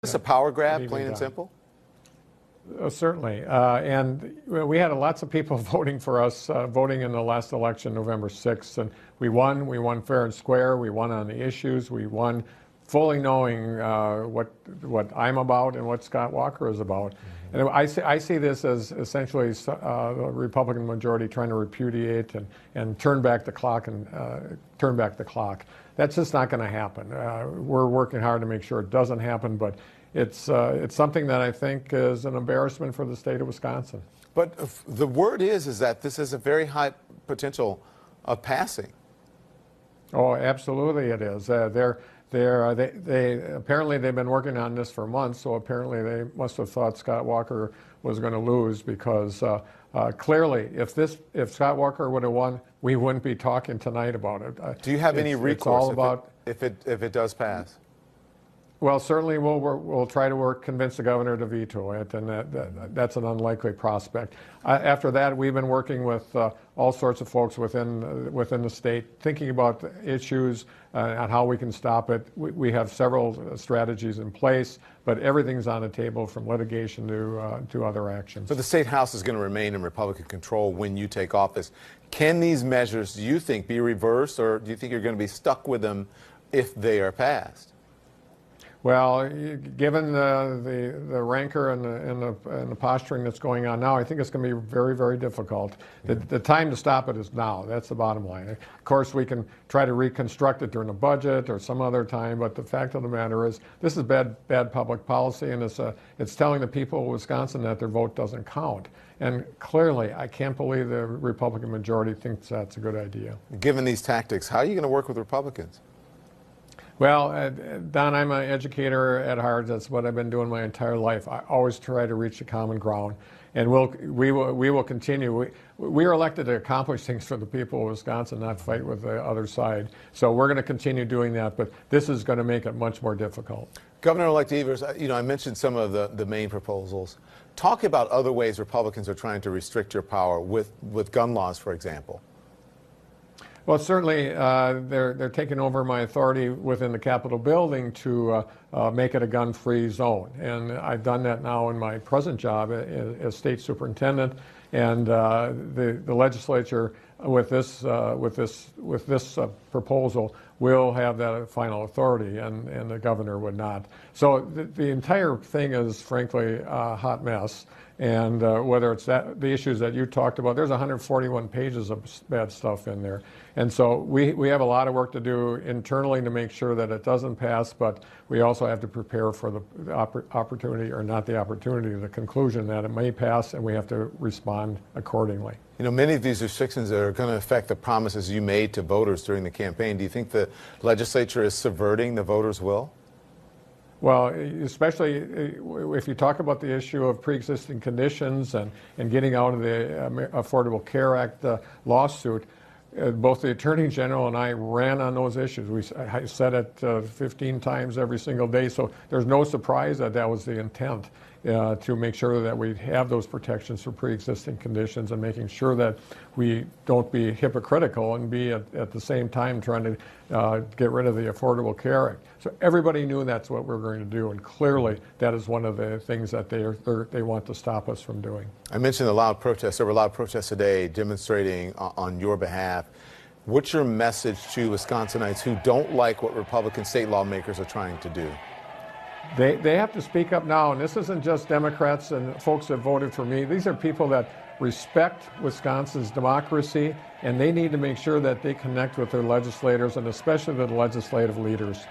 Is this a power grab, Good plain evening, and Don. simple? Certainly. And we had lots of people voting for us, voting in the last election, November 6th. And we won. We won fair and square. We won on the issues. We won fully knowing what I'm about and what Scott Walker is about. And I see this as essentially the Republican majority trying to repudiate and turn back the clock That's just not going to happen. We're working hard to make sure it doesn't happen, but it's something that I think is an embarrassment for the state of Wisconsin. But the word is that this is a very high potential of passing. Oh, absolutely it is. They apparently they've been working on this for months, so apparently they must have thought Scott Walker was going to lose because clearly, if Scott Walker would have won, we wouldn't be talking tonight about it. Do you have any recourse if it does pass? Well, certainly we'll try to convince the governor to veto it, and that's an unlikely prospect. After that, we've been working with all sorts of folks within the state, thinking about the issues and how we can stop it. We have several strategies in place, but everything's on the table from litigation to other actions. So the state house is going to remain in Republican control when you take office. Can these measures, do you think, be reversed, or do you think you're going to be stuck with them if they are passed? Well, given the rancor and the posturing that's going on now, I think it's going to be very, very difficult. The time to stop it is now. That's the bottom line. Of course, we can try to reconstruct it during the budget or some other time, but the fact of the matter is this is bad public policy, and it's telling the people of Wisconsin that their vote doesn't count. And clearly, I can't believe the Republican majority thinks that's a good idea. Given these tactics, how are you going to work with Republicans? Well, Don, I'm an educator at heart. That's what I've been doing my entire life. I always try to reach a common ground, and we will continue. We are elected to accomplish things for the people of Wisconsin, not fight with the other side. So we're going to continue doing that, but this is going to make it much more difficult. Governor-elect Evers, I mentioned some of the main proposals. Talk about other ways Republicans are trying to restrict your power with gun laws, for example. Well, certainly they're taking over my authority within the Capitol building to make it a gun-free zone, and I've done that now in my present job as state superintendent. And the legislature, with this proposal, will have that final authority, and the governor would not. So the entire thing is, frankly, a hot mess. And whether it's the issues that you talked about, there's 141 pages of bad stuff in there. And so we have a lot of work to do internally to make sure that it doesn't pass, but we also have to prepare for the opportunity, or not the opportunity, the conclusion that it may pass, and we have to respond accordingly. You know, many of these restrictions are going to affect the promises you made to voters during the campaign. Do you think the legislature is subverting the voters' will? Well, especially if you talk about the issue of pre-existing conditions and getting out of the Affordable Care Act lawsuit, both the Attorney General and I ran on those issues. I said it 15 times every single day, so there's no surprise that that was the intent, to make sure that we have those protections for pre-existing conditions, and making sure that we don't be hypocritical and be at the same time trying to get rid of the Affordable Care Act. So everybody knew that's what we're going to do, and clearly that is one of the things that they want to stop us from doing. I mentioned the loud protests. There were loud protests today demonstrating on your behalf. What's your message to Wisconsinites who don't like what Republican state lawmakers are trying to do? They have to speak up now, and this isn't just Democrats and folks that voted for me. These are people that respect Wisconsin's democracy, and they need to make sure that they connect with their legislators, and especially the legislative leaders.